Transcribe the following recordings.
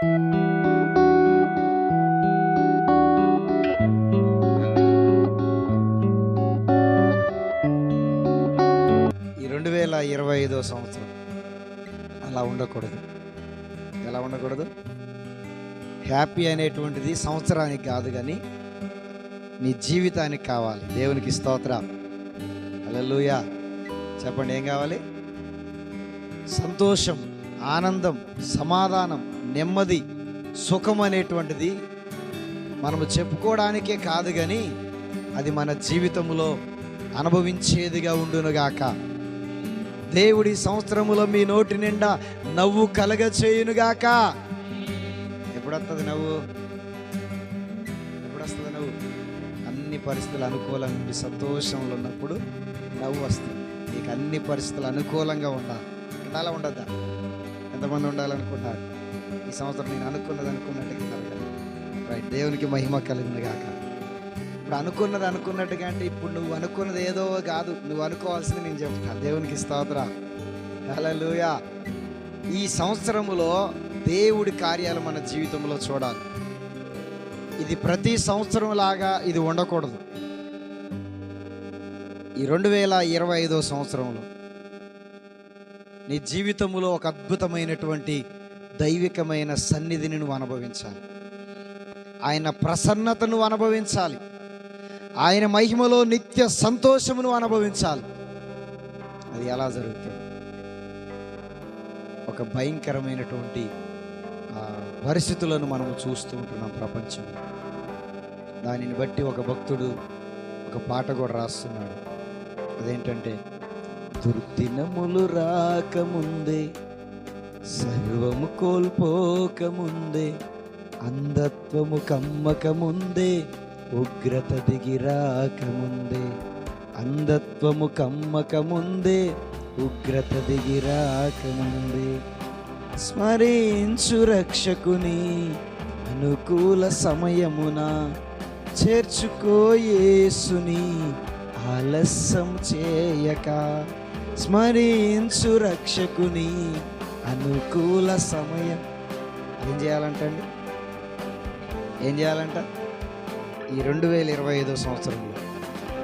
ఈ 2025వ సంవత్సరం అలా ఉండకూడదు. ఎలా ఉండకూడదు? హ్యాపీ అనేటువంటిది సంవత్సరానికి కాదు, కానీ నీ జీవితానికి కావాలి. దేవునికి స్తోత్రం, హల్లెలూయా. చెప్పండి, ఏం కావాలి? సంతోషం, ఆనందం, సమాధానం, నెమ్మది, సుఖం అనేటువంటిది మనము చెప్పుకోవడానికే కాదు, కానీ అది మన జీవితంలో అనుభవించేదిగా ఉండునుగాక. దేవుడి సంవత్సరములో మీ నోటి నిండా నవ్వు కలగ చేయునుగాక. ఎప్పుడు వస్తుంది నవ్వు? ఎప్పుడు వస్తుంది నవ్వు? అన్ని పరిస్థితులు అనుకూలంగా ఉండి సంతోషంలో ఉన్నప్పుడు నవ్వు వస్తుంది. నీకు అన్ని పరిస్థితులు అనుకూలంగా ఉండాలి. ఉండాలా ఉండద్దా? ఎంతమంది ఉండాలనుకుంటారు? ఈ సంవత్సరం నేను అనుకున్నట్టుగా జరగాలి. రైట్, దేవునికి మహిమ కలిగింది కాక. ఇప్పుడు అనుకున్నట్టుగా అంటే ఇప్పుడు నువ్వు అనుకున్నది ఏదో కాదు, నువ్వు అనుకోవాల్సింది నేను చెప్తాను. దేవునికి స్తోత్రం, హల్లెలూయా. ఈ సంవత్సరములో దేవుడి కార్యాలు మన జీవితంలో చూడాలి. ఇది ప్రతి సంవత్సరం లాగా ఇది ఉండకూడదు. ఈ 2025వ సంవత్సరంలో నీ జీవితంలో ఒక అద్భుతమైనటువంటి దైవికమైన సన్నిధిని నువ్వు అనుభవించాలి. ఆయన ప్రసన్నతను అనుభవించాలి. ఆయన మహిమలో నిత్య సంతోషమును అనుభవించాలి. అది ఎలా జరుగుతుంది? ఒక భయంకరమైనటువంటి పరిస్థితులను మనము చూస్తూ ఉంటున్నాం ప్రపంచంలో. దానిని బట్టి ఒక భక్తుడు ఒక పాట కూడా రాస్తున్నాడు. అదేంటంటే, దుర్దినములు రాకముందే, సర్వము కోల్పోకముందే, అంధత్వము కమ్మకముందే, ఉగ్రత దిగి రాకముందే, అంధత్వము కమ్మకముందే, ఉగ్రత దిగి రాకముందే, స్మరించు రక్షకుని అనుకూల సమయమున, చేర్చుకో యేసుని ఆలస్యం చేయక. స్మరించు రక్షకుని అనుకూల సమయం. ఏం చేయాలంటండి? ఏం చేయాలంట? ఈ 2025వ సంవత్సరంలో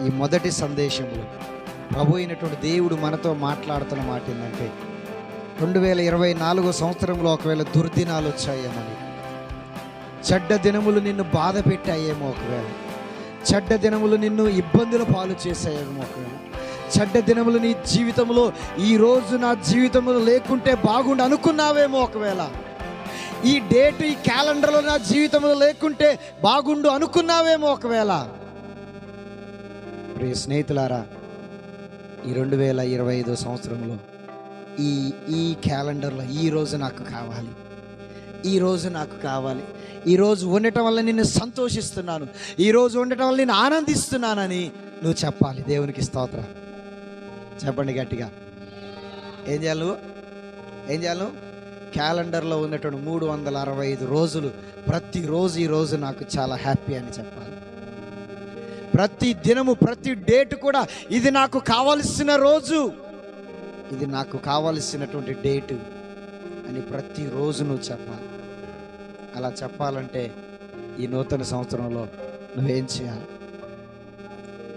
ఈ మొదటి సందేశంలో ప్రభు అయినటువంటి దేవుడు మనతో మాట్లాడుతున్న మాట ఏంటంటే, 2024వ సంవత్సరంలో ఒకవేళ దుర్దినాలు వచ్చాయేమని, చెడ్డ దినములు నిన్ను బాధ పెట్టాయేమో, ఒకవేళ చెడ్డ దినములు నిన్ను ఇబ్బందుల పాలు చేసాయేమో, ఒకవేళ చెడ్డ దినములు నీ జీవితంలో ఈరోజు నా జీవితంలో లేకుంటే బాగుండు అనుకున్నావేమో, ఒకవేళ ఈ డేట్ ఈ క్యాలెండర్లో నా జీవితంలో లేకుంటే బాగుండు అనుకున్నావేమో, ఒకవేళ. ప్రియ స్నేహితులారా, ఈ 2025వ సంవత్సరంలో ఈ క్యాలెండర్లో ఈరోజు నాకు కావాలి, ఈరోజు నాకు కావాలి, ఈరోజు ఉండటం వల్ల నిన్ను సంతోషిస్తున్నాను, ఈరోజు ఉండటం వల్ల నేను ఆనందిస్తున్నానని నువ్వు చెప్పాలి. దేవునికి స్తోత్రం. చెప్పండి గట్టిగా. ఏం చేయాలి నువ్వు? ఏం చేయాలి నువ్వు? క్యాలెండర్లో ఉన్నటువంటి 365 రోజులు ప్రతిరోజు ఈరోజు నాకు చాలా హ్యాపీ అని చెప్పాలి. ప్రతి దినము ప్రతి డేట్ కూడా ఇది నాకు కావలసిన రోజు, ఇది నాకు కావలసినటువంటి డేటు అని ప్రతిరోజు నువ్వు చెప్పాలి. అలా చెప్పాలంటే ఈ నూతన సంవత్సరంలో నువ్వేం చేయాలి?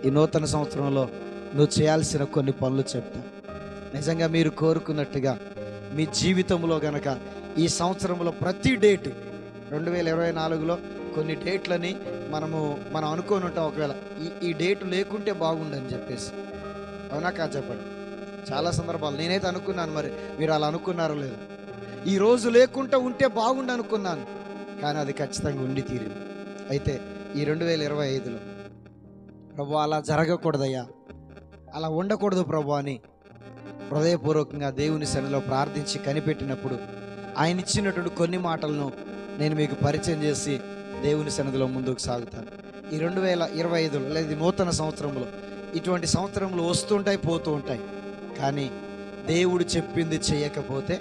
ఈ నూతన సంవత్సరంలో నువ్వు చేయాల్సిన కొన్ని పనులు చెప్తా. నిజంగా మీరు కోరుకున్నట్టుగా మీ జీవితంలో గనక ఈ సంవత్సరంలో ప్రతి డేటు 2024లో కొన్ని డేట్లని మనం అనుకొని ఉంటాం. ఒకవేళ ఈ డేటు లేకుంటే బాగుండని చెప్పేసి, అవునా కాదు? చెప్పండి. చాలా సందర్భాలు నేనైతే అనుకున్నాను, మరి మీరు అలా అనుకున్నారో లేదు. ఈ రోజు లేకుంటే ఉంటే బాగుండు అనుకున్నాను, కానీ అది ఖచ్చితంగా ఉండి తీరింది. అయితే ఈ 2025లో ప్రభు అలా జరగకూడదయ్యా, అలా ఉండకూడదు ప్రభు అని హృదయపూర్వకంగా దేవుని సన్నిధిలో ప్రార్థించి కనిపెట్టినప్పుడు ఆయన ఇచ్చినటువంటి కొన్ని మాటలను నేను మీకు పరిచయం చేసి దేవుని సన్నిధిలో ముందుకు సాగుతాను. ఈ 2025లో లేదా నూతన సంవత్సరంలో ఇటువంటి సంవత్సరంలో వస్తుంటాయి, పోతూ ఉంటాయి. కానీ దేవుడు చెప్పింది చేయకపోతే,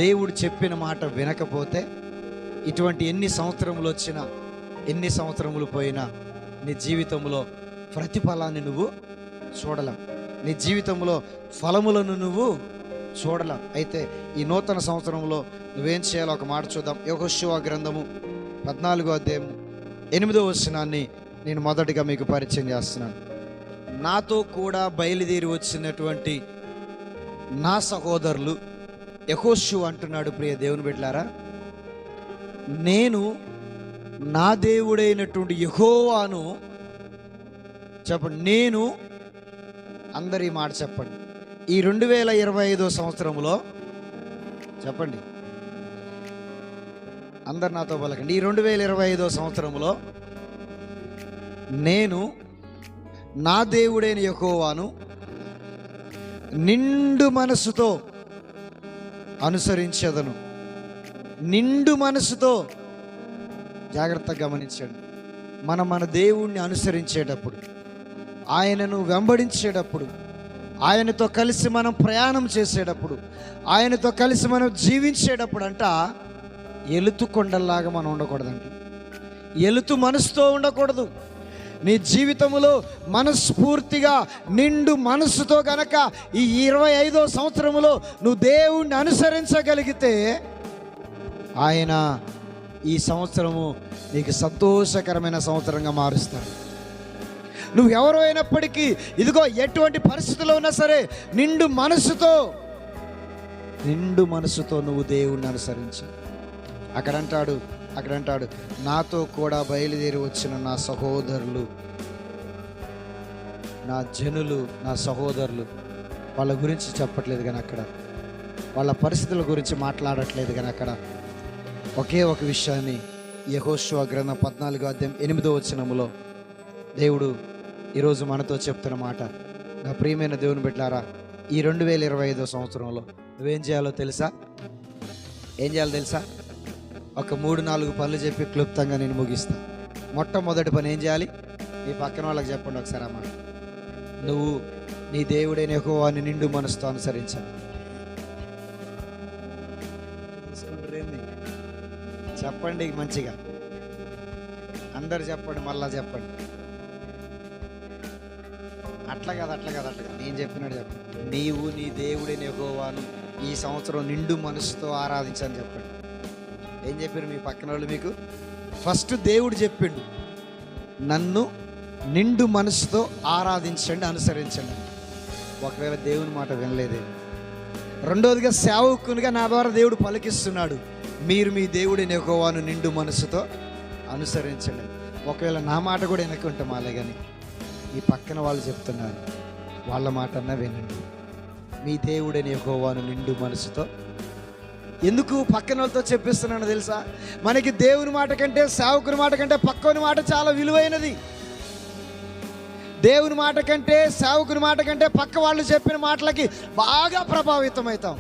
దేవుడు చెప్పిన మాట వినకపోతే, ఇటువంటి ఎన్ని సంవత్సరములు వచ్చినా ఎన్ని సంవత్సరములు పోయినా నీ జీవితంలో ప్రతిఫలాన్ని నువ్వు చూడలేం. నీ జీవితంలో ఫలములను నువ్వు చూడలేం. అయితే ఈ నూతన సంవత్సరంలో నువ్వేం చేయాలో ఒక మాట చూద్దాం. యెహోషువ గ్రంథము 14వ అధ్యాయం 8వ వచనాన్ని నేను మొదటిగా మీకు పరిచయం చేస్తున్నాను. నాతో కూడా బయలుదేరి వచ్చినటువంటి నా సహోదరులు యెహోషువ అంటున్నాడు, ప్రియ దేవుని బిడ్డలారా, నేను నా దేవుడైనటువంటి యెహోవాను, చెప్పండి, నేను, అందరి మాట చెప్పండి, ఈ 2025 సంవత్సరంలో చెప్పండి, అందరు నాతో పలకండి, ఈ 2025 సంవత్సరంలో నేను నా దేవుడైన యెహోవాను నిండు మనసుతో అనుసరించదను. నిండు మనసుతో, జాగ్రత్తగా గమనించండి. మన దేవుణ్ణి అనుసరించేటప్పుడు, ఆయనను వెంబడించేటప్పుడు, ఆయనతో కలిసి మనం ప్రయాణం చేసేటప్పుడు, ఆయనతో కలిసి మనం జీవించేటప్పుడు అంట ఎలుతు కొండల్లాగా మనం ఉండకూడదంట. ఎలుతు మనసుతో ఉండకూడదు. నీ జీవితంలో మనస్ఫూర్తిగా నిండు మనసుతో గనక ఈ 25వ సంవత్సరంలో నువ్వు దేవుణ్ణి అనుసరించగలిగితే ఆయన ఈ సంవత్సరము నీకు సంతోషకరమైన సంవత్సరంగా మారుస్తాడు. నువ్వు ఎవరు అయినప్పటికీ, ఇదిగో ఎటువంటి పరిస్థితుల్లో ఉన్నా సరే నిండు మనసుతో నువ్వు దేవుణ్ణి అనుసరించు. అక్కడ అంటాడు నాతో కూడా బయలుదేరి వచ్చిన నా సహోదరులు, నా జనులు, నా సహోదరులు. వాళ్ళ గురించి చెప్పట్లేదు కానీ అక్కడ, వాళ్ళ పరిస్థితుల గురించి మాట్లాడట్లేదు కానీ అక్కడ ఒకే ఒక విషయాన్ని యెహోషువ గ్రంథం 14వ అధ్యాయం 8వ వచనములో దేవుడు ఈరోజు మనతో చెప్తున్న మాట. నా ప్రియమైన దేవుని బిడ్డలారా, ఈ 2025 సంవత్సరంలో నువ్వేం చేయాలో తెలుసా? ఏం చేయాలో తెలుసా? ఒక 3-4 పనులు చెప్పి క్లుప్తంగా నేను ముగిస్తా. మొట్టమొదటి పని ఏం చేయాలి? నీ పక్కన వాళ్ళకి చెప్పండి ఒకసారి అన్నమాట. నువ్వు నీ దేవుడైన యెహోవాని నిండు మనసుతో అనుసరించాలి. చెప్పండి మంచిగా, అందరు చెప్పండి, మళ్ళా చెప్పండి. అట్లా కాదు. నేను చెప్పినట్టు చెప్పండి. నీవు నీ దేవుడైన యెహోవాను ఈ సంవత్సరం నిండు మనసుతో ఆరాధించని చెప్పండి. ఏం చెప్పారు మీ పక్కన వాళ్ళు మీకు? ఫస్ట్ దేవుడు చెప్పిండు, నన్ను నిండు మనసుతో ఆరాధించండి, అనుసరించండి. ఒకవేళ దేవుని మాట వినలేదే. రెండోదిగా సేవకునిగా నా ద్వారా దేవుడు పలికిస్తున్నాడు, మీరు మీ దేవుడైన యెహోవాను నిండు మనసుతో అనుసరించండి. ఒకవేళ నా మాట కూడా వినకుంటే మాలే, కానీ ఈ పక్కన వాళ్ళు చెప్తున్నారు, వాళ్ళ మాట అన్నా వినండి. మీ దేవుడైన యెహోవాను నిండు మనసుతో. ఎందుకు పక్కన వాళ్ళతో చెప్పిస్తున్నాను తెలుసా? మనకి దేవుని మాట కంటే, సేవకుని మాట కంటే పక్కని మాట చాలా విలువైనది. దేవుని మాట కంటే, సేవకుని మాట కంటే పక్క వాళ్ళు చెప్పిన మాటలకి బాగా ప్రభావితం అవుతాం,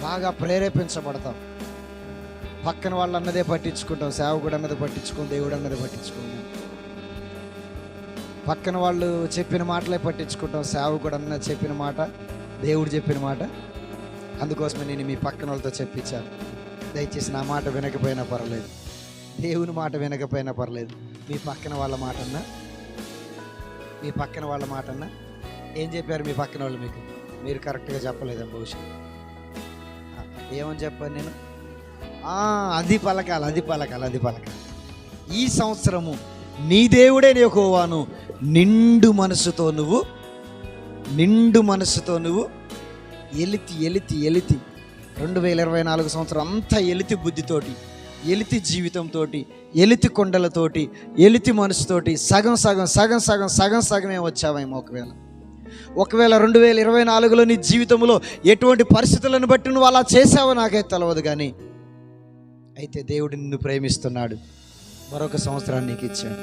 బాగా ప్రేరేపించబడతాం. పక్కన వాళ్ళు అన్నదే పట్టించుకుంటాం, సేవకుడు అన్నది పట్టించుకోం, దేవుడు అన్నది పట్టించుకుంటాం. పక్కన వాళ్ళు చెప్పిన మాటలే పట్టించుకుంటాం, సేవకుడు అన్నది చెప్పిన మాట, దేవుడు చెప్పిన మాట. అందుకోసమే నేను మీ పక్కన వాళ్ళతో చెప్పించాను, దయచేసి నా మాట వినకపోయినా పర్లేదు, దేవుని మాట వినకపోయినా పర్లేదు, మీ పక్కన వాళ్ళ మాటన్నా ఏం చెప్పారు మీ పక్కన వాళ్ళు మీకు? మీరు కరెక్ట్గా చెప్పలేదని బహుశా. ఏమని చెప్పాను నేను? అది పలకాలి. ఈ సంవత్సరము నీ దేవుడైన యెహోవాను నిండు మనసుతో నువ్వు ఎలితి 2024 సంవత్సరం అంతా ఎలితి బుద్ధితోటి, ఎలితి జీవితంతో, ఎలితి కొండలతోటి, ఎలితి మనసుతోటి సగమే వచ్చావేమో. ఒకవేళ 2024లో నీ జీవితంలో ఎటువంటి పరిస్థితులను బట్టి నువ్వు అలా చేసావో నాకైతే తెలియదు, కానీ అయితే దేవుడు నిన్ను ప్రేమిస్తున్నాడు. మరొక సంవత్సరాన్ని నీకు ఇచ్చాడు,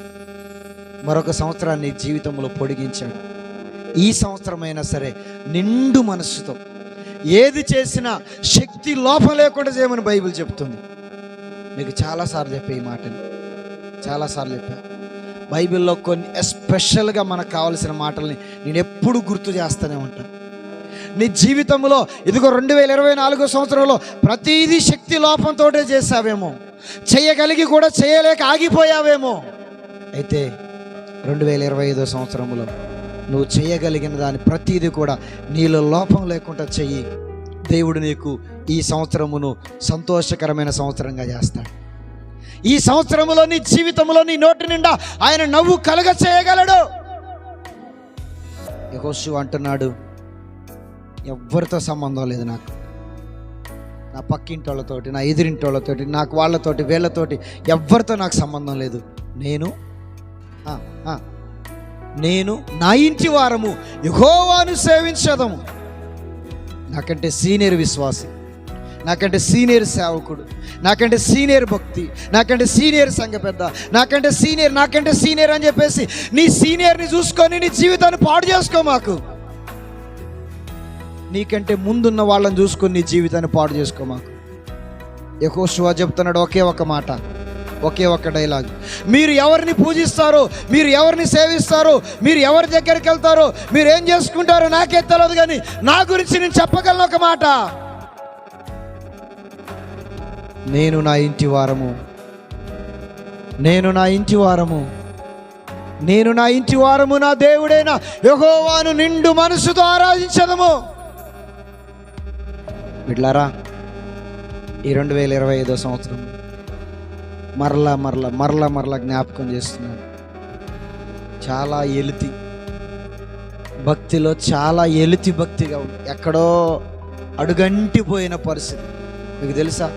మరొక సంవత్సరాన్ని నీ జీవితంలో పొడిగించాడు. ఈ సంవత్సరమైనా సరే నిండు మనస్సుతో ఏది చేసినా శక్తి లోపం లేకుండా చేయమని బైబిల్ చెప్తుంది. మీకు చాలాసార్లు చెప్పే ఈ మాటలు, చాలాసార్లు చెప్పా. బైబిల్లో కొన్ని ఎస్పెషల్గా మనకు కావాల్సిన మాటల్ని నేను ఎప్పుడు గుర్తు చేస్తూనే ఉంటాను. నీ జీవితంలో ఇదిగో 2024 సంవత్సరంలో ప్రతిదీ శక్తి లోపంతో చేసావేమో, చేయగలిగి కూడా చేయలేక ఆగిపోయావేమో. అయితే 2025 సంవత్సరంలో నువ్వు చేయగలిగిన దాని ప్రతిదీ కూడా నీలో లోపం లేకుండా చెయ్యి. దేవుడు నీకు ఈ సంవత్సరమును సంతోషకరమైన సంవత్సరంగా చేస్తాడు. ఈ సంవత్సరములో నీ జీవితంలో నీ నోటి నిండా ఆయన నవ్వు కలుగ చేయగలడు. యెహోషువ అంటున్నాడు, ఎవ్వరితో సంబంధం లేదు నాకు, నా పక్కింటి వాళ్ళతోటి, నా ఎదురింటి వాళ్ళతోటి, నాకు వాళ్ళతోటి వీళ్ళతోటి ఎవ్వరితో నాకు సంబంధం లేదు. నేను నా ఇంటి వారము యెహోవాను సేవించదము. నాకంటే సీనియర్ విశ్వాసి, నాకంటే సీనియర్ సేవకుడు, నాకంటే సీనియర్ భక్తి, నాకంటే సీనియర్ సంఘ పెద్ద, నాకంటే సీనియర్ అని చెప్పేసి నీ సీనియర్ని చూసుకొని నీ జీవితాన్ని పాడు చేసుకో. మాకు నీకంటే ముందున్న వాళ్ళని చూసుకొని నీ జీవితాన్ని పాడు చేసుకో మాకు. యెహోషువ చెప్తున్నాడు ఒకే ఒక మాట, ఒకే ఒక్క డైలాగ్. మీరు ఎవరిని పూజిస్తారో, మీరు ఎవరిని సేవిస్తారో, మీరు ఎవరి దగ్గరికి వెళ్తారో, మీరు ఏం చేసుకుంటారో నాకే తెలియదు, కానీ నా గురించి నేను చెప్పగలను ఒక మాట, నేను నా ఇంటి వారము, నేను నా ఇంటి వారము, నేను నా ఇంటి వారము నా దేవుడైన యెహోవాను నిండు మనసుతో ఆరాధించదము. బిడ్లారా, ఈ 2025 సంవత్సరం మరలా జ్ఞాపకం చేస్తున్నాను. చాలా ఎలితి భక్తిలో, చాలా ఎలితి భక్తిగా ఉంది, ఎక్కడో అడుగంటిపోయిన పరిస్థితి. మీకు తెలుసా,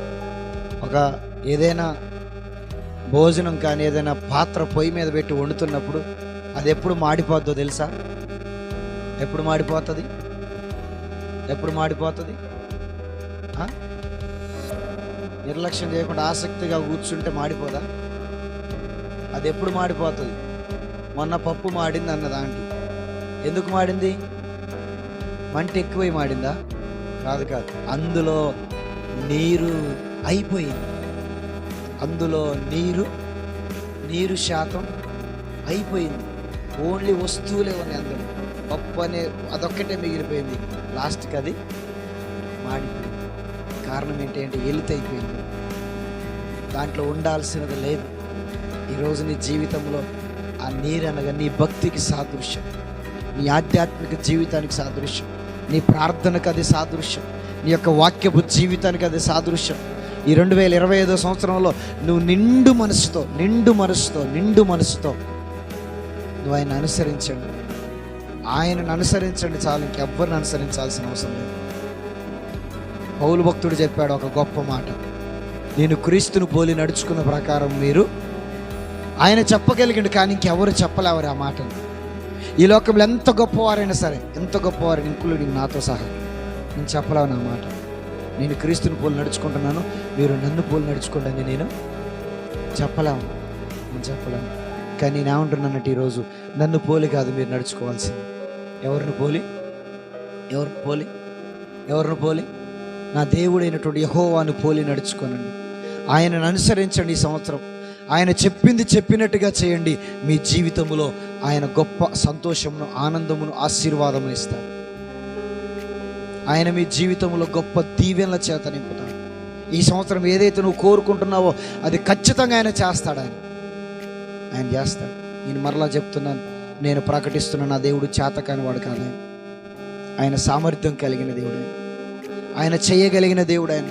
ఒక ఏదైనా భోజనం కానీ ఏదైనా పాత్ర పొయ్యి మీద పెట్టి వండుతున్నప్పుడు అది ఎప్పుడు మాడిపోద్దో తెలుసా? ఎప్పుడు మాడిపోతుంది? నిర్లక్ష్యం చేయకుండా ఆసక్తిగా కూర్చుంటే మాడిపోదా? అది ఎప్పుడు మాడిపోతుంది? మొన్న పప్పు మాడింది అన్నదా ఆంటీ. ఎందుకు మాడింది? మంట ఎక్కువై మాడిందా? కాదు, అందులో నీరు అయిపోయింది, అందులో నీరు శాతం అయిపోయింది, ఓన్లీ వస్తువులే ఉన్నాయి అందులో, పప్పు అనే అదొక్కటే మిగిలిపోయింది. లాస్ట్కి అది మాడిపోయింది. కారణం ఏంటంటే ఎలితి అయిపోయింది, దాంట్లో ఉండాల్సినది లేదు. ఈరోజు నీ జీవితంలో ఆ నీరు అనగా నీ భక్తికి సాదృశ్యం, నీ ఆధ్యాత్మిక జీవితానికి సాదృశ్యం, నీ ప్రార్థనకు అది సాదృశ్యం, నీ యొక్క వాక్యపు జీవితానికి అది సాదృశ్యం. ఈ 2025 సంవత్సరంలో నువ్వు నిండు మనసుతో నువ్వు ఆయన్ని అనుసరించండి. ఆయనను అనుసరించండి చాలు, ఇంకెవ్వరిని అనుసరించాల్సిన అవసరం లేదు. పౌలు భక్తుడు చెప్పాడు ఒక గొప్ప మాట, నేను క్రీస్తును పోలి నడుచుకున్న ప్రకారం మీరు. ఆయన చెప్పగలిగిండు, కానీ ఇంకెవరు చెప్పలేవారు ఆ మాటను. ఈ లోకంలో ఎంత గొప్పవారైనా సరే, ఎంత గొప్పవారైనా ఇంక్లూడింగ్ నాతో సహా, నేను చెప్పలేవు నా మాట. నేను క్రీస్తుని పోలి నడుచుకుంటున్నాను, మీరు నన్ను పోలి నడుచుకోండి అని నేను చెప్పలేము. కానీ నేను ఏమంటున్నానంటే ఈరోజు నన్ను పోలి కాదు మీరు నడుచుకోవాల్సింది. ఎవరిని పోలి? నా దేవుడైనటువంటి యెహోవాను పోలి నడుచుకోనండి. ఆయనను అనుసరించండి. ఈ సంవత్సరం ఆయన చెప్పింది చెప్పినట్టుగా చేయండి. మీ జీవితంలో ఆయన గొప్ప సంతోషమును, ఆనందమును, ఆశీర్వాదమును ఇస్తాడు. ఆయన మీ జీవితంలో గొప్ప దీవెనల చేత నింపుతాడు. ఈ సంవత్సరం ఏదైతే నువ్వు కోరుకుంటున్నావో అది ఖచ్చితంగా ఆయన చేస్తాడు. ఆయన చేస్తాడు. నేను మరలా చెప్తున్నాను, నేను ప్రకటిస్తున్న నా దేవుడు చేతకాని వాడు కాదు. ఆయన సామర్థ్యం కలిగిన దేవుడు, ఆయన చేయగలిగిన దేవుడు. ఆయన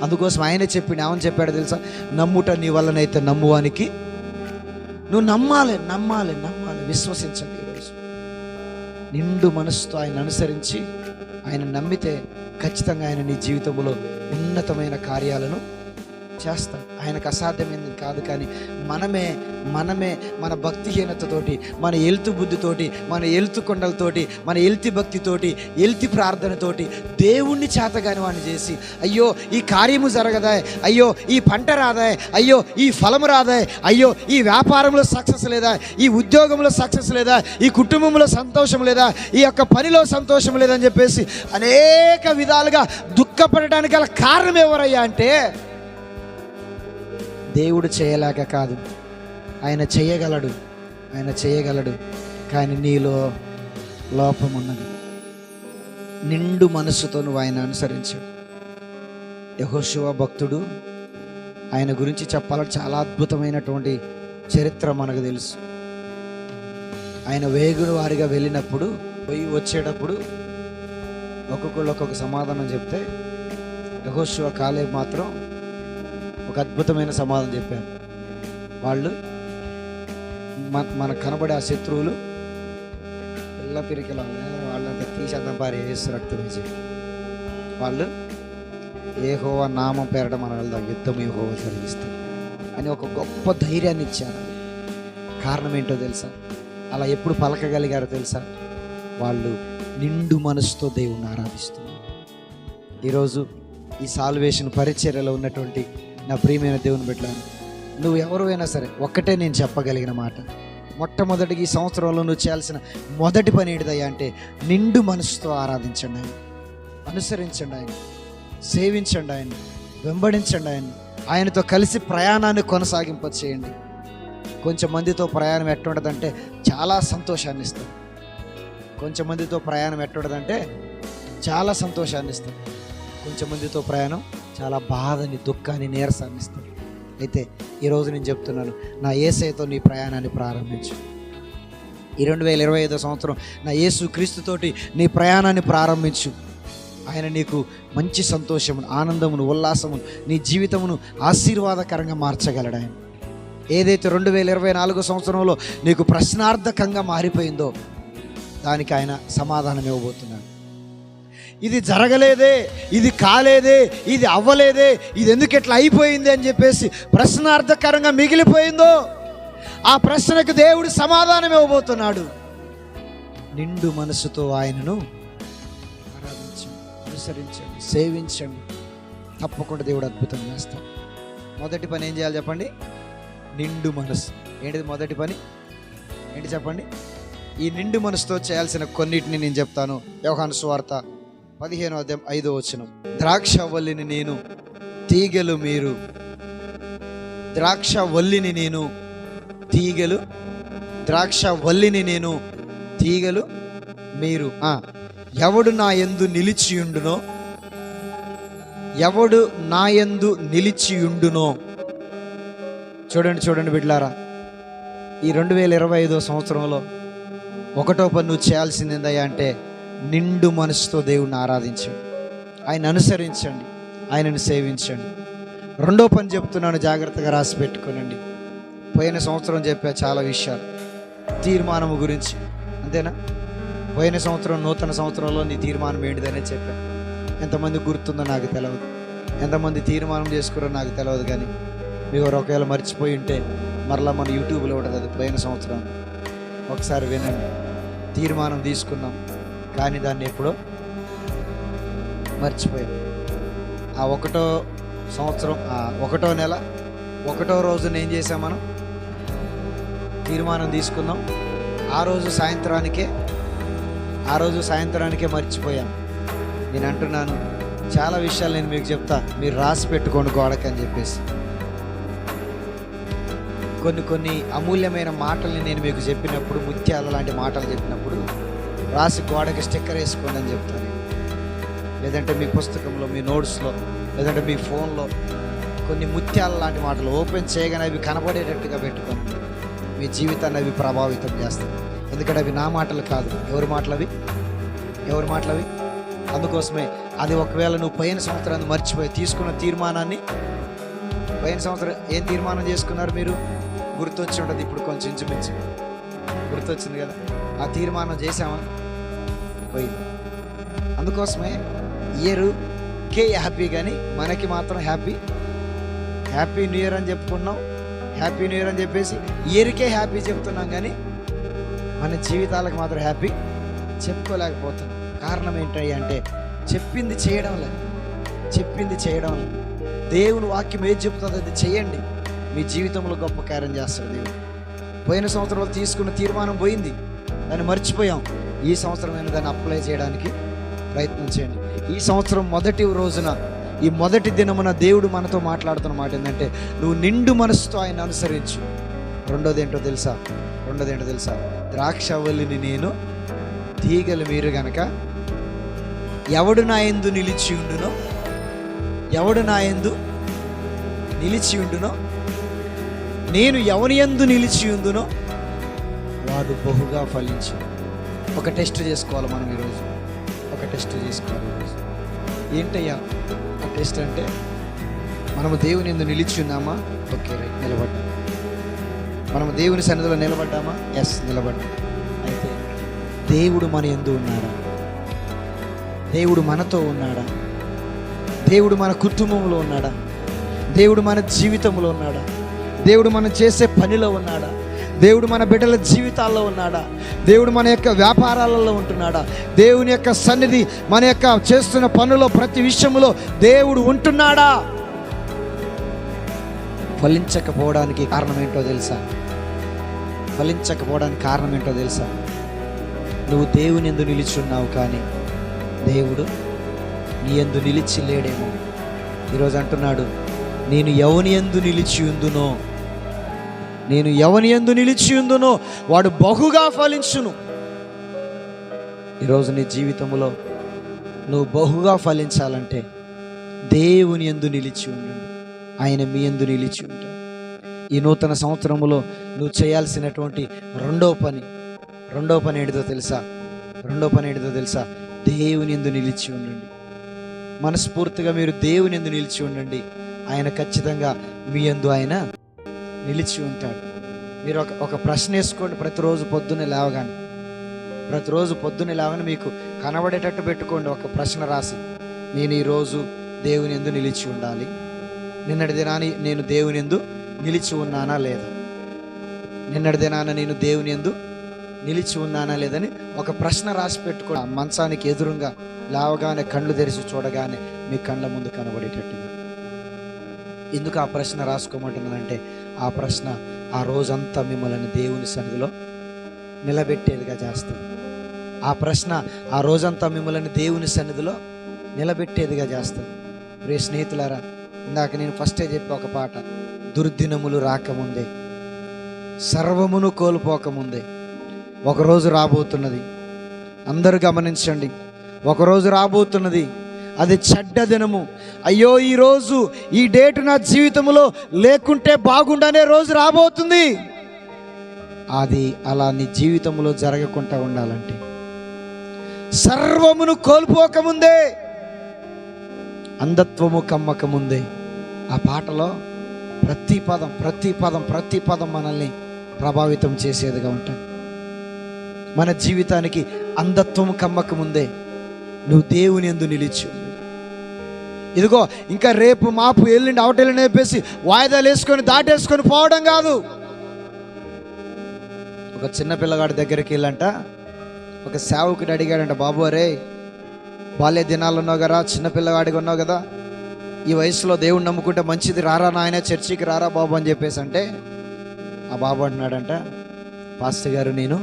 అందుకోసం ఆయన ఏమని చెప్పాడు తెలుసా? నమ్ముట నీ వల్లనైతే నమ్మువానికి నువ్వు నమ్మాలి. విశ్వసించండి. ఈరోజు నిండు మనసుతో ఆయన అనుసరించి ఆయన నమ్మితే ఖచ్చితంగా ఆయన నీ జీవితంలో ఉన్నతమైన కార్యాలను చేస్తాడు. ఆయనకు అసాధ్యమైనది కాదు. కానీ మనమే మన భక్తిహీనతతోటి, మన ఎలుతు బుద్ధితోటి, మన ఎలుతు కొండలతోటి, మన ఎలుతి భక్తితోటి, ఎలుతి ప్రార్థనతోటి దేవుణ్ణి చేతగాని వాడిని చేసి, అయ్యో ఈ కార్యము జరగదా, అయ్యో ఈ పంట రాదా, అయ్యో ఈ ఫలము రాదా, అయ్యో ఈ వ్యాపారంలో సక్సెస్ లేదా, ఈ ఉద్యోగంలో సక్సెస్ లేదా, ఈ కుటుంబంలో సంతోషం లేదా, ఈ యొక్క పనిలో సంతోషం లేదని చెప్పేసి అనేక విధాలుగా దుఃఖపడడానికి గల కారణం ఎవరయ్యా అంటే దేవుడు చేయలేక కాదు, ఆయన చేయగలడు. కానీ నీలో లోపం ఉన్నది. నిండు మనస్సుతో నువ్వు ఆయన అనుసరించాడు. యెహోషువ భక్తుడు, ఆయన గురించి చెప్పాలంటే చాలా అద్భుతమైనటువంటి చరిత్ర మనకు తెలుసు. ఆయన వేగుడు వారిగా వెళ్ళినప్పుడు పోయి వచ్చేటప్పుడు ఒక్కొక్కళ్ళు ఒక్కొక్క సమాధానం చెప్తే యెహోషువ కాలేబు మాత్రం ఒక అద్భుతమైన సమాధానం చెప్పారు. వాళ్ళు మనకు కనబడే ఆ శత్రువులు పిల్ల పిరికల వాళ్ళంతా తీసేద్దాం పారి యేసు రక్తం వేసి వాళ్ళు యెహోవా నామం పేరట మనం వెళ్దాం, యుద్ధం యెహోవా జరిగిస్తాం అని ఒక గొప్ప ధైర్యాన్ని ఇచ్చారు. కారణం ఏంటో తెలుసా? అలా ఎప్పుడు పలకగలిగారో తెలుసా? వాళ్ళు నిండు మనసుతో దేవుణ్ణి ఆరాధిస్తున్నారు. ఈరోజు ఈ సాల్వేషన్ పరిచర్యలో ఉన్నటువంటి నా ప్రియమైన దేవుని బిడ్డలారా, నువ్వు ఎవరు అయినా సరే ఒక్కటే నేను చెప్పగలిగిన మాట, మొట్టమొదటిగా ఈ సంవత్సరంలో నువ్వు చేయాల్సిన మొదటి పని ఏంటిదయ్యా అంటే నిండు మనసుతో ఆరాధించండి ఆయన, అనుసరించండి ఆయన, సేవించండి ఆయన, వెంబడించండి ఆయన, ఆయనతో కలిసి ప్రయాణాన్ని కొనసాగింప చేయండి. కొంచెం మందితో ప్రయాణం ఎట్టుండదంటే చాలా సంతోషాన్ని ఇస్తుంది. కొంచెం మందితో ప్రయాణం ఎట్టుండదంటే చాలా సంతోషాన్ని ఇస్తుంది. కొంచెం మందితో ప్రయాణం చాలా బాధని, దుఃఖాన్ని, నీరసాన్ని ఇస్తుంది. అయితే ఈరోజు నేను చెప్తున్నాను, నా యేసయ్యతో నీ ప్రయాణాన్ని ప్రారంభించు. ఈ 2025 సంవత్సరం నా యేసు క్రీస్తుతోటి నీ ప్రయాణాన్ని ప్రారంభించు. ఆయన నీకు మంచి సంతోషమును, ఆనందమును, ఉల్లాసమును, నీ జీవితమును ఆశీర్వాదకరంగా మార్చగలడు. ఆయన ఏదైతే 2024 సంవత్సరంలో నీకు ప్రశ్నార్థకంగా మారిపోయిందో దానికి ఆయన సమాధానం ఇవ్వబోతున్నాడు. ఇది జరగలేదే, ఇది కాలేదే, ఇది అవ్వలేదే, ఇది ఎందుకు ఎట్లా అయిపోయింది అని చెప్పేసి ప్రశ్నార్థకరంగా మిగిలిపోయిందో ఆ ప్రశ్నకు దేవుడు సమాధానం ఇవ్వబోతున్నాడు. నిండు మనసుతో ఆయనను ఆరాధించండి, అనుసరించండి, సేవించండి. తప్పకుండా దేవుడు అద్భుతం చేస్తాడు. మొదటి పని ఏం చేయాలి చెప్పండి? నిండు మనసు. ఏంటిది మొదటి పని? ఏంటి చెప్పండి? ఈ నిండు మనసుతో చేయాల్సిన కొన్నిటిని నేను చెప్తాను. యోహాను సువార్త 15:5 ద్రాక్షవల్లిని నేను, తీగలు మీరు. ద్రాక్షవల్లిని నేను, తీగలు. ద్రాక్షవల్లిని నేను, తీగలు మీరు. ఎవడు నా యందు నిలిచియుండునో, ఎవడు నా యందు నిలిచియుండునో. చూడండి బిడ్డలారా, ఈ 2025 సంవత్సరంలో ఒకటో పని నువ్వు చేయాల్సింది ఏందయ్యా అంటే నిండు మనసుతో దేవుణ్ణి ఆరాధించండి, ఆయన అనుసరించండి, ఆయనను సేవించండి. రెండో పని చెప్తున్నాను, జాగ్రత్తగా రాసి పెట్టుకోనండి. పోయిన సంవత్సరం చెప్పా చాలా విషయాలు తీర్మానము గురించి, అంతేనా? పోయిన సంవత్సరం నూతన సంవత్సరంలో నీ తీర్మానం ఏంటిదనే చెప్పా. ఎంతమంది గుర్తుందో నాకు తెలియదు, ఎంతమంది తీర్మానం చేసుకున్నారో నాకు తెలియదు. కానీ మీరు ఒకవేళ మర్చిపోయి ఉంటే మరలా మన యూట్యూబ్లో ఉంటుంది అది పోయిన సంవత్సరం, ఒకసారి వినండి. తీర్మానం తీసుకున్నాం కానీ దాన్ని ఎప్పుడో మర్చిపోయాం. ఆ ఒకటో సంవత్సరం, ఒకటో నెల, ఒకటో రోజున ఏం చేసాం? మనం తీర్మానం తీసుకున్నాం. ఆ రోజు సాయంత్రానికే మర్చిపోయాం. నేను అంటున్నాను, చాలా విషయాలు నేను మీకు చెప్తా, మీరు రాసి పెట్టుకోండి గోడకని చెప్పేసి. కొన్ని అమూల్యమైన మాటల్ని నేను మీకు చెప్పినప్పుడు, ముత్యాల లాంటి మాటలు చెప్పినప్పుడు రాసి గోడకి స్టిక్కర్ వేసుకోండి అని చెప్తాను. లేదంటే మీ పుస్తకంలో, మీ నోట్స్లో, లేదంటే మీ ఫోన్లో కొన్ని ముత్యాల లాంటి మాటలు ఓపెన్ చేయగానే అవి కనబడేటట్టుగా పెట్టుకోండి. మీ జీవితాన్ని అవి ప్రభావితం చేస్తాయి. ఎందుకంటే అవి నా మాటలు కాదు. ఎవరి మాటలు అవి? అందుకోసమే అది ఒకవేళ నువ్వు పోయిన సంవత్సరాన్ని మర్చిపోయి తీసుకున్న తీర్మానాన్ని, పోయిన సంవత్సరం ఏం తీర్మానం చేసుకున్నారు మీరు? గుర్తొచ్చి ఉంటుంది ఇప్పుడు, కొంచెం ఇంచుమించు గుర్తొచ్చింది కదా. ఆ తీర్మానం చేసామా? పోయింది. అందుకోసమే ఇయర్కే హ్యాపీ, కానీ మనకి మాత్రం హ్యాపీ న్యూ ఇయర్ అని చెప్పుకున్నాం. హ్యాపీ న్యూ ఇయర్ అని చెప్పేసి ఇయర్కే హ్యాపీ చెప్తున్నాం, కానీ మన జీవితాలకు మాత్రం హ్యాపీ చెప్పుకోలేకపోతున్నాం. కారణం ఏంటి అంటే చెప్పింది చేయడం లేదు. దేవుని వాక్యం ఏది చెప్తుందో అది చేయండి. మీ జీవితంలో గొప్ప కార్యం చేస్తాడు దేవుడు. పోయిన సంవత్సరంలో తీసుకున్న తీర్మానం పోయింది, దాన్ని మర్చిపోయాం. ఈ సంవత్సరం నేను దాన్ని అప్లై చేయడానికి ప్రయత్నం చేయండి. ఈ సంవత్సరం మొదటి రోజున, ఈ మొదటి దినమున దేవుడు మనతో మాట్లాడుతున్న మాట ఏంటంటే నువ్వు నిండు మనసుతో ఆయన అనుసరించు. రెండోది ఏంటో తెలుసా? ద్రాక్షవల్లిని నేను, తీగలు మీరు గనక ఎవడు నా యందు నిలిచి ఉండునో, నేను ఎవని యందు నిలిచి ఉందునో వాడు బహుగా ఫలించు. ఒక టెస్ట్ చేసుకోవాలి మనం ఈరోజు. ఏంటయ్యా ఆ టెస్ట్ అంటే మనము దేవుని యందు నిలిచి ఉన్నామా? ఓకే, రైట్, నిలబడ్డాం. మనము దేవుని సన్నిధిలో నిలబడ్డామా? ఎస్, నిలబడ్డాం. అయితే దేవుడు మన యందు ఉన్నాడా? దేవుడు మనతో ఉన్నాడా? దేవుడు మన కుటుంబంలో ఉన్నాడా? దేవుడు మన జీవితంలో ఉన్నాడా? దేవుడు మనం చేసే పనిలో ఉన్నాడా? దేవుడు మన బిడ్డల జీవితాల్లో ఉన్నాడా? దేవుడు మన యొక్క వ్యాపారాలలో ఉంటున్నాడా? దేవుని యొక్క సన్నిధి మన యొక్క చేస్తున్న పనులో ప్రతి విషయంలో దేవుడు ఉంటున్నాడా? ఫలించకపోవడానికి కారణం ఏంటో తెలుసా? ఫలించకపోవడానికి కారణం ఏంటో తెలుసా? నువ్వు దేవుని యందు నిలిచి ఉన్నావు, కానీ దేవుడు నీ యందు నిలిచి లేడేమో. ఈరోజు అంటున్నాడు, నేను ఎవని యందు నిలిచి ఉందునో, నేను ఎవని యందు నిలిచి ఉందునో వాడు బహుగా ఫలించును. ఈరోజు నీ జీవితంలో నువ్వు బహుగా ఫలించాలంటే దేవుని యందు నిలిచి ఉండండి. ఆయన మీ యందు నిలిచి ఉంటాడు. ఈ నూతన సంవత్సరంలో నువ్వు చేయాల్సినటువంటి రెండో పని ఏంటిదో తెలుసా? దేవుని యందు నిలిచి ఉండండి. మనస్ఫూర్తిగా మీరు దేవుని యందు నిలిచి ఉండండి. ఆయన ఖచ్చితంగా మీ యందు ఆయన నిలిచి ఉంటాడు. మీరు ఒక ప్రశ్న వేసుకోండి. ప్రతిరోజు పొద్దున్నే లేవగానే మీకు కనబడేటట్టు పెట్టుకోండి. ఒక ప్రశ్న రాసి, నేను ఈరోజు దేవుని యందు నిలిచి ఉండాలి. నిన్నటి దినాన్ని నేను దేవుని యందు నిలిచి ఉన్నానా లేదా? నిన్నటి దినాన నేను దేవుని యందు నిలిచి ఉన్నానా లేదని ఒక ప్రశ్న రాసి పెట్టుకోండి. మంచానికి ఎదురుగా లేవగానే కళ్ళు తెరిచి చూడగానే మీ కళ్ళ ముందు కనబడేటట్టుగా. ఎందుకు ఆ ప్రశ్న రాసుకోమంటున్నానంటే, ఆ ప్రశ్న ఆ రోజంతా మిమ్మల్ని దేవుని సన్నిధిలో నిలబెట్టేదిగా చేస్తుంది. ఆ ప్రశ్న ఆ రోజంతా మిమ్మల్ని దేవుని సన్నిధిలో నిలబెట్టేదిగా చేస్తుంది. ప్రియ స్నేహితులారా, ఇందాక నేను ఫస్టే చెప్పే ఒక పాట, దుర్దినములు రాకముందే, సర్వమును కోల్పోకముందే ఒకరోజు రాబోతున్నది. అందరూ గమనించండి, ఒకరోజు రాబోతున్నది. అది చెడ్డ దినము. అయ్యో, ఈరోజు ఈ డేటు నా జీవితంలో లేకుంటే బాగుండనే రోజు రాబోతుంది. అది అలా నీ జీవితంలో జరగకుండా ఉండాలంటే సర్వమును కోల్పోకముందే, అంధత్వము కమ్మకముందే. ఆ పాటలో ప్రతి పదం మనల్ని ప్రభావితం చేసేదిగా ఉంటాయి. మన జీవితానికి అంధత్వము కమ్మకముందే నువ్వు దేవుని యందు నిలిచి. ఇదిగో, ఇంకా రేపు మాపు ఎల్లుండి అవటెల్లుండి చెప్పేసి వాయిదాలు వేసుకొని దాటేసుకొని పోవడం కాదు. ఒక చిన్న పిల్లగాడి దగ్గరికి వెళ్ళంట ఒక సేవకుడు అడిగాడంట, బాబు అరే బాల్య దినాలు ఉన్నావు కదా, చిన్నపిల్లగాడిగా ఉన్నావు కదా, ఈ వయసులో దేవుడు నమ్ముకుంటే మంచిది, రారా నాయన చర్చికి రారా బాబు అని చెప్పేసి అంటే, ఆ బాబు అంటున్నాడంట, పాస్టర్ గారు నేను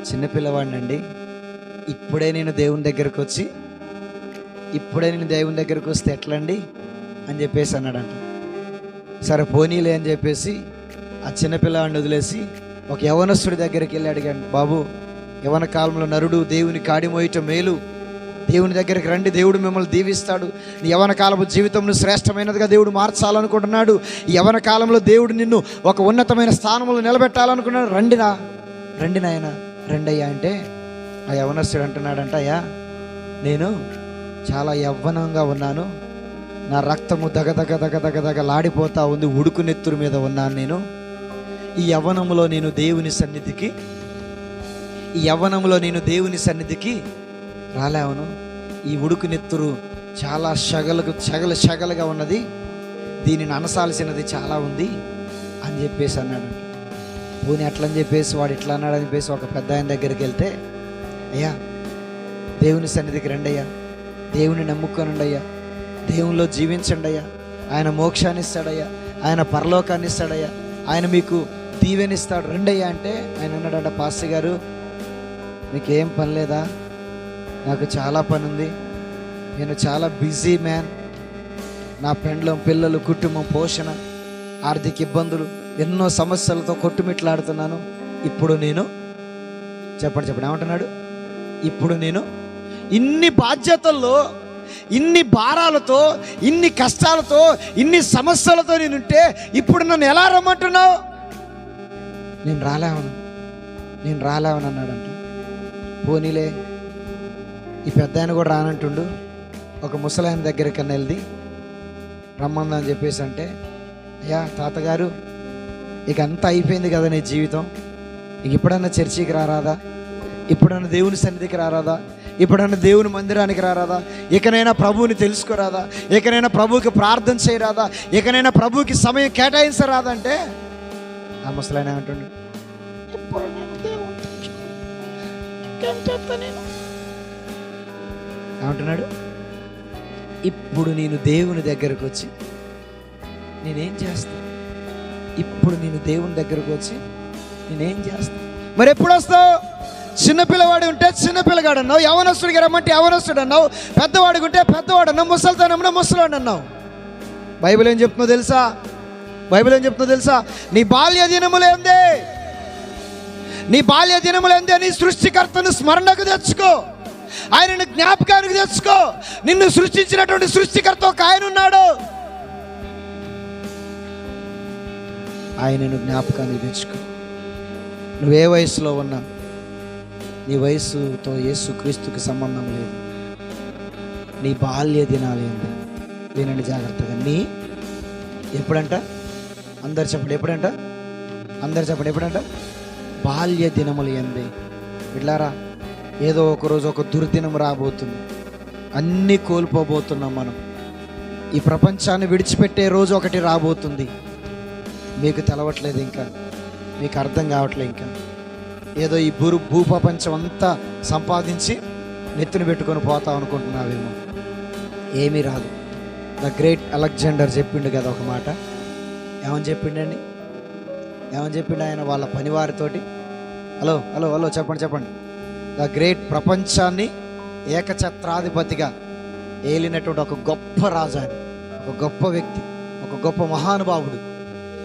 చిన్నపిల్లవాడినండి, ఇప్పుడే నేను దేవుని దగ్గరకు వస్తే ఎట్లండి అని చెప్పేసి అన్నాడంట. సరే పోనీలే అని చెప్పేసి ఆ చిన్నపిల్లవాడిని వదిలేసి ఒక యవనస్తుడి దగ్గరికి వెళ్ళి అడిగాడు, బాబు యవన కాలంలో నరుడు దేవుని కాడి మోయటం మేలు, దేవుని దగ్గరికి రండి, దేవుడు మిమ్మల్ని దీవిస్తాడు, నీ యవన కాలపు జీవితంను శ్రేష్టమైనదిగా దేవుడు మార్చాలనుకుంటున్నాడు, ఈ యవన కాలంలో దేవుడు నిన్ను ఒక ఉన్నతమైన స్థానంలో నిలబెట్టాలనుకున్నాడు, రండి నాయన రండయ్యా అంటే, ఆ యవనస్తుడు అంటున్నాడంట, అయ్యా నేను చాలా యవ్వనంగా ఉన్నాను, నా రక్తము దగ లాడిపోతా ఉంది, ఉడుకు నెత్తురు మీద ఉన్నాను నేను, ఈ యవ్వనంలో నేను దేవుని సన్నిధికి రాలేవను, ఈ ఉడుకు నెత్తురు చాలా షగలుగా ఉన్నది, దీనిని అనసాల్సినది చాలా ఉంది అని చెప్పేసి అన్నాడంట. పోనీ అట్లని చెప్పేసి వాడు ఇట్లా అన్నాడని చెప్పేసి ఒక పెద్ద ఆయన దగ్గరికి వెళ్తే, అయ్యా దేవుని సన్నిధికి రండి అయ్యా, దేవుని నమ్ముకోనండి అయ్యా, దేవునిలో జీవించండి అయ్యా, ఆయన మోక్షాన్ని ఇస్తాడయ్యా, ఆయన పరలోకాన్ని ఇస్తాడయ్యా, ఆయన మీకు దీవెనిస్తాడు, రండయ్యా అంటే ఆయన అన్నాడంట, పాస్టర్ గారు మీకేం పని లేదా, నాకు చాలా పని ఉంది, నేను చాలా బిజీ మ్యాన్, నా పెండ్లం పిల్లలు కుటుంబం పోషణ ఆర్థిక ఇబ్బందులు ఎన్నో సమస్యలతో కొట్టుమిట్లాడుతున్నాను, ఇప్పుడు నేను చెప్పండి ఏమంటున్నాడు, ఇప్పుడు నేను ఇన్ని బాధ్యతల్లో ఇన్ని భారాలతో ఇన్ని కష్టాలతో ఇన్ని సమస్యలతో నేనుంటే ఇప్పుడు నన్ను ఎలా రమ్మంటున్నావు, నేను రాలేవను అన్నాడంట. పోనీలే ఈ పెద్ద ఆయన కూడా రానంటుండు, ఒక ముసలాయన దగ్గరికి వెళ్ళి రమ్మందని చెప్పేసి అంటే, అయ్యా తాతగారు, ఇక అంతా అయిపోయింది కదా నీ జీవితం, ఇక ఇప్పుడన్నా చర్చికి రారాదా, ఇప్పుడన్నా దేవుని సన్నిధికి రారాదా, ఇప్పుడన్నా దేవుని మందిరానికి రారాదా, ఇకనైనా ప్రభువుని తెలుసుకోరాదా, ఇకనైనా ప్రభువుకి ప్రార్థన చేయరాదా, ఇకనైనా ప్రభువుకి సమయం కేటాయించరాదా అంటే ఆ ముసలాయన అంటుండే, ఏమంటున్నాడు, ఇప్పుడు నేను దేవుని దగ్గరకు వచ్చి నేనేం చేస్తాను, ఇప్పుడు నేను దేవుని దగ్గరకు వచ్చి నేనేం చేస్తాను. మరి ఎప్పుడు వస్తావు? చిన్నపిల్లవాడు ఉంటే చిన్నపిల్లగాడు అన్నావు, యవనస్తుడికి రమ్మంటే యవనస్తుడు అన్నావు, పెద్దవాడికి ఉంటే పెద్దవాడు అన్నావు, ముసలితనంలో ముసలివాడు అన్నావు. బైబిల్ ఏం చెప్తుందో తెలుసా? బైబిల్ ఏం చెప్తుందో తెలుసా? నీ బాల్య దినములేందే, నీ బాల్య దినములేందే నీ సృష్టికర్తను స్మరణకు తెచ్చుకో, ఆయనను జ్ఞాపకానికి తెచ్చుకో. నిన్ను సృష్టించినటువంటి సృష్టికర్త ఒక ఆయన ఉన్నాడు, ఆయనను జ్ఞాపకానికి తెచ్చుకో. నువ్వే వయసులో ఉన్నా నీ వయసుతో యేసు క్రీస్తుకి సంబంధం లేదు. నీ బాల్య దినాలు ఏంటి వినండి జాగ్రత్తగా. నీ ఎప్పుడంట? అందరు చెప్పండి, ఎప్పుడంట? అందరు చెప్పండి, ఎప్పుడంట? బాల్య దినములు ఏంది. ఇట్లారా, ఏదో ఒకరోజు ఒక దుర్దినం రాబోతుంది, అన్నీ కోల్పోబోతున్నాం మనం. ఈ ప్రపంచాన్ని విడిచిపెట్టే రోజు ఒకటి రాబోతుంది. మీకు తెలవట్లేదు, ఇంకా మీకు అర్థం కావట్లేదు. ఇంకా ఏదో ఈ భూప్రపంచం అంతా సంపాదించి నెత్తిన పెట్టుకొని పోతాం అనుకుంటున్నావేమో. ఏమీ రాదు. ద గ్రేట్ అలెగ్జాండర్ చెప్పిండు కదా ఒక మాట. ఏమని చెప్పిండండి? ఏమని చెప్పిండు ఆయన వాళ్ళ పనివారితోటి? హలో హలో హలో చెప్పండి చెప్పండి. ద గ్రేట్, ప్రపంచాన్ని ఏకఛత్రాధిపతిగా ఏలినటువంటి ఒక గొప్ప రాజు ఆయన, ఒక గొప్ప వ్యక్తి, ఒక గొప్ప మహానుభావుడు.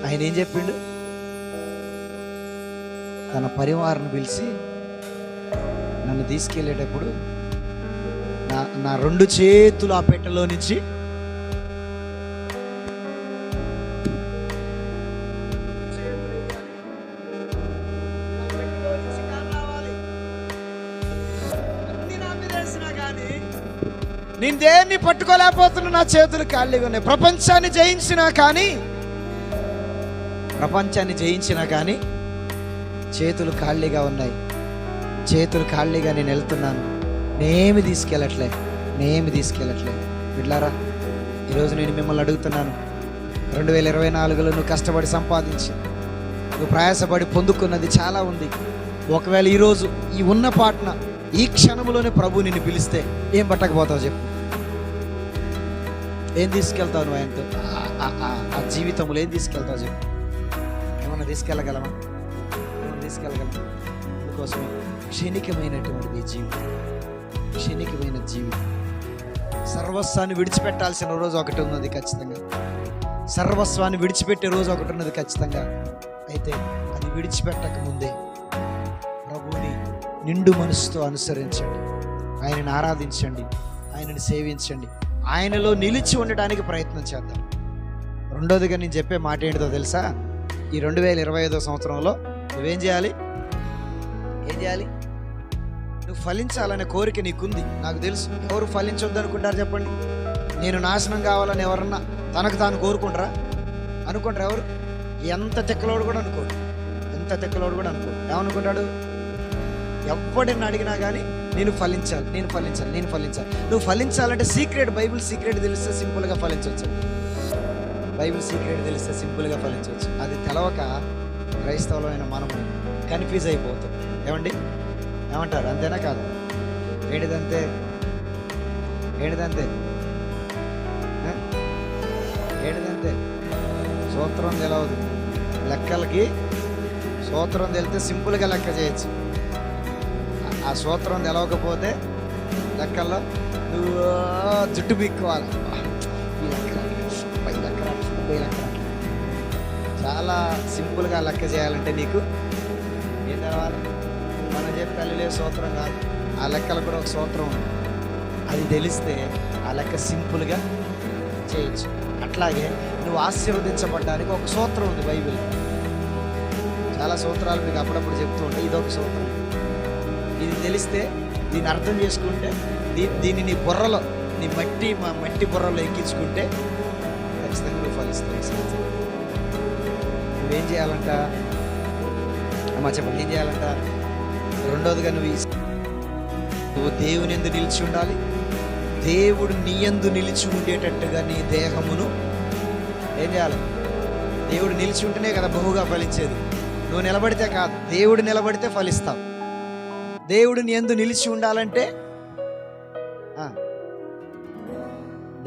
ఆయన ఏం చెప్పిండు? తన పరివారాన్ని పిలిచి, నన్ను తీసుకెళ్ళేటప్పుడు నా రెండు చేతులు ఆ పెట్టెలో నుంచి నేను దేన్ని పట్టుకోలేకపోతున్నా, నా చేతులు ఖాళీగా ఉన్నాయి. ప్రపంచాన్ని జయించినా కానీ చేతులు ఖాళీగా ఉన్నాయి. చేతులు ఖాళీగా నేను వెళ్తున్నాను. నేమి తీసుకెళ్ళట్లే. బిడ్లారా, ఈరోజు నేను మిమ్మల్ని అడుగుతున్నాను, 2024లో నువ్వు కష్టపడి సంపాదించి, నువ్వు ప్రయాసపడి పొందుకున్నది చాలా ఉంది. ఒకవేళ ఈరోజు ఈ ఉన్న పాటన ఈ క్షణంలోనే ప్రభు నిన్ను పిలిస్తే ఏం పట్టకపోతావు చెప్పు? ఏం తీసుకెళ్తావు నువ్వు ఆయనతో? ఆ జీవితంలో ఏం తీసుకెళ్తావు చెప్పు? ఏమన్నా తీసుకెళ్ళగలమా? అందుకోసం క్షణికమైనటువంటి జీవితం, క్షణికమైన జీవితం. సర్వస్వాన్ని విడిచిపెట్టాల్సిన రోజు ఒకటి ఉన్నది ఖచ్చితంగా. సర్వస్వాన్ని విడిచిపెట్టే రోజు ఒకటి ఉన్నది ఖచ్చితంగా. అయితే అది విడిచిపెట్టక ముందే ప్రభువుని నిండు మనసుతో అనుసరించండి, ఆయనను ఆరాధించండి, ఆయనను సేవించండి, ఆయనలో నిలిచి ఉండడానికి ప్రయత్నం చేద్దాం. రెండోదిగా నేను చెప్పే మాట ఏంటిదో తెలుసా? ఈ 2025 సంవత్సరంలో నువ్వేం చేయాలి? నువ్వు ఫలించాలనే కోరిక నీకుంది, నాకు తెలుసు. ఎవరు ఫలించొద్దు అనుకుంటారు చెప్పండి? నేను నాశనం కావాలని ఎవరన్నా తనకు తాను కోరుకుంటారా? ఎవరు? ఎంత తెక్కలోడు కూడా అనుకోడు. ఏమనుకుంటాడు? ఎవడిని అడిగినా కానీ నేను ఫలించాలి. నువ్వు ఫలించాలంటే సీక్రెట్, బైబిల్ సీక్రెట్ తెలిస్తే సింపుల్గా ఫలించవచ్చు. అది తెలవక క్రైస్తవులైన మనము కన్ఫ్యూజ్ అయిపోతాం. ఏమంటారు? అంతేనా కాదు? ఏంటిదంతే? సూత్రం తెలవదు. లెక్కలకి సూత్రం తెలితే సింపుల్గా లెక్క చేయొచ్చు. ఆ సూత్రం తెలవకపోతే లెక్కల్లో నువ్వు జుట్టు పీక్కోవాలి. ఈ లెక్క 10 లెక్కలు 30 లెక్కలు. చాలా సింపుల్గా లెక్క చేయాలంటే నీకు ఏం తెలవాలి? మనం చెప్పే సూత్రం కాదు, ఆ లెక్కలు కూడా ఒక సూత్రం ఉంది. అది తెలిస్తే ఆ లెక్క సింపుల్గా చేయొచ్చు. అట్లాగే నువ్వు ఆశీర్వదించబడ్డానికి ఒక సూత్రం ఉంది బైబిల్. చాలా సూత్రాలు మీకు అప్పుడప్పుడు చెప్తూ ఉంటాయి, ఇదొక సూత్రం. ఇది తెలిస్తే, దీన్ని అర్థం చేసుకుంటే, దీన్ని నీ బుర్రలో నీ మట్టి బుర్రలో ఎక్కించుకుంటే ఖచ్చితంగా నువ్వు ఫలిస్తావు ఈ సంవత్సరం. నువ్వేం చేయాలంట అమ్మా చెప్పండి, ఏం చేయాలంట? రెండోదిగా నువ్వు దేవుని యందు నిలిచి ఉండాలి. దేవుడు నీ యందు నిలిచి ఉండేటట్టుగా నీ దేహమును ఏం చేయాలి? దేవుడు నిలిచి ఉంటేనే కదా బహుగా ఫలించేది. నువ్వు నిలబడితే కాదు, దేవుడు నిలబడితే ఫలిస్తావు. దేవుడు నీ యందు నిలిచి ఉండాలంటే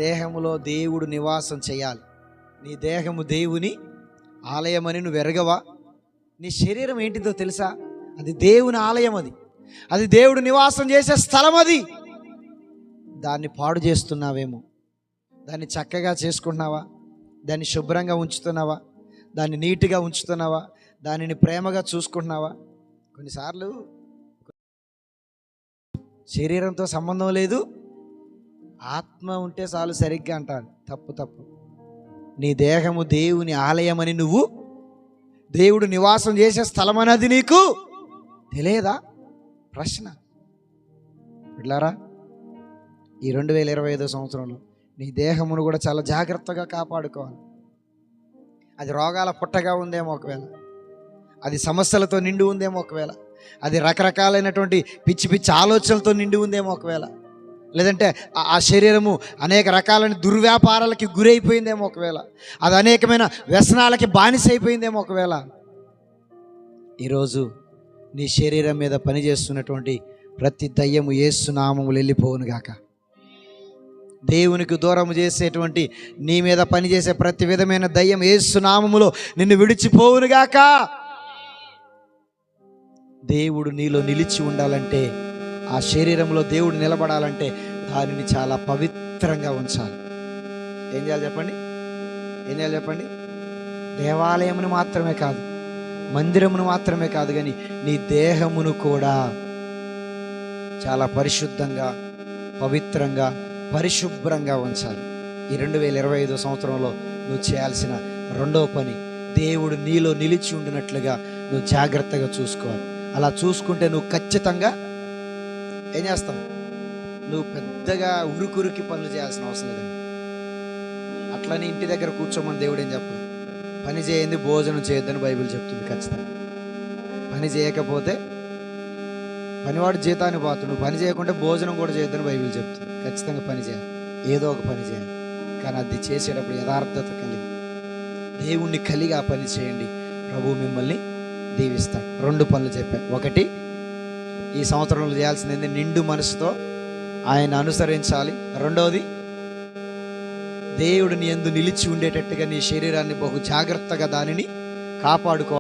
దేహములో దేవుడు నివాసం చేయాలి. నీ దేహము దేవుని ఆలయమని నువ్వు ఎరగవా? నీ శరీరం ఏంటిదో తెలుసా? అది దేవుని ఆలయం. అది దేవుడు నివాసం చేసే స్థలం. దాన్ని పాడు చేస్తున్నావేమో. దాన్ని చక్కగా చేసుకుంటున్నావా? దాన్ని శుభ్రంగా ఉంచుతున్నావా? దాన్ని నీట్గా ఉంచుతున్నావా? దానిని ప్రేమగా చూసుకుంటున్నావా? కొన్నిసార్లు శరీరంతో సంబంధం లేదు, ఆత్మ ఉంటే చాలు సరిగ్గా అంటారు. తప్పు. నీ దేహము దేవుని ఆలయమని, నువ్వు దేవుడు నివాసం చేసే స్థలం అనేది నీకు తెలియదా? ప్రశ్న. బిడ్డలారా, ఈ 2025 సంవత్సరంలో నీ దేహమును కూడా చాలా జాగ్రత్తగా కాపాడుకోవాలి. అది రోగాల పుట్టగా ఉందేమో ఒకవేళ, అది సమస్యలతో నిండి ఉందేమో ఒకవేళ, అది రకరకాలైనటువంటి పిచ్చి ఆలోచనలతో నిండి ఉందేమో ఒకవేళ, లేదంటే ఆ శరీరము అనేక రకాలైన దుర్వ్యాపారాలకి గురైపోయిందేమో ఒకవేళ, అది అనేకమైన వ్యసనాలకి బానిస అయిపోయిందేమో ఒకవేళ. ఈరోజు నీ శరీరం మీద పనిచేస్తున్నటువంటి ప్రతి దయ్యము యేసు నామములో వెళ్ళిపోవును గాక. దేవునికి దూరం చేసేటువంటి నీ మీద పనిచేసే ప్రతి విధమైన దయ్యం యేసు నామములో నిన్ను విడిచిపోవును గాక. దేవుడు నీలో నిలిచి ఉండాలంటే, ఆ శరీరంలో దేవుడు నిలబడాలంటే దానిని చాలా పవిత్రంగా ఉంచాలి. ఏం చేయాలి చెప్పండి? దేవాలయమును మాత్రమే కాదు, మందిరమును మాత్రమే కాదు, కానీ నీ దేహమును కూడా చాలా పరిశుద్ధంగా, పవిత్రంగా, పరిశుభ్రంగా ఉంచాలి. ఈ 2025 సంవత్సరంలో నువ్వు చేయాల్సిన రెండవ పని, దేవుడు నీలో నిలిచి ఉండినట్లుగా నువ్వు జాగ్రత్తగా చూసుకోవాలి. అలా చూసుకుంటే నువ్వు ఖచ్చితంగా ఏం చేస్తావు? నువ్వు పెద్దగా ఉరుకురికి పనులు చేయాల్సిన అవసరం లేదండి. అట్లని ఇంటి దగ్గర కూర్చోమని దేవుడు ఏం చెప్పదు. పని చేయండి, భోజనం చేయొద్దని బైబిల్ చెప్తుంది. ఖచ్చితంగా పని చేయకపోతే పనివాడు జీతాన్ని పోతాడు. నువ్వు పని చేయకుంటే భోజనం కూడా చేయొద్దని బైబిల్ చెప్తుంది. ఖచ్చితంగా పని చేయాలి, ఏదో ఒక పని చేయాలి. కానీ అది చేసేటప్పుడు యథార్థత కలిగి, దేవుణ్ణి కలిగి ఆ పని చేయండి. ప్రభు మిమ్మల్ని దీవిస్తాడు. 2 పనులు చెప్పాను. ఒకటి, ఈ సంవత్సరంలో చేయాల్సింది నిండు మనసుతో ఆయన అనుసరించాలి. రెండవది, దేవుడు నీ యందు నిలిచి ఉండేటట్టుగా నీ శరీరాన్ని బహు జాగ్రత్తగా దానిని కాపాడుకో.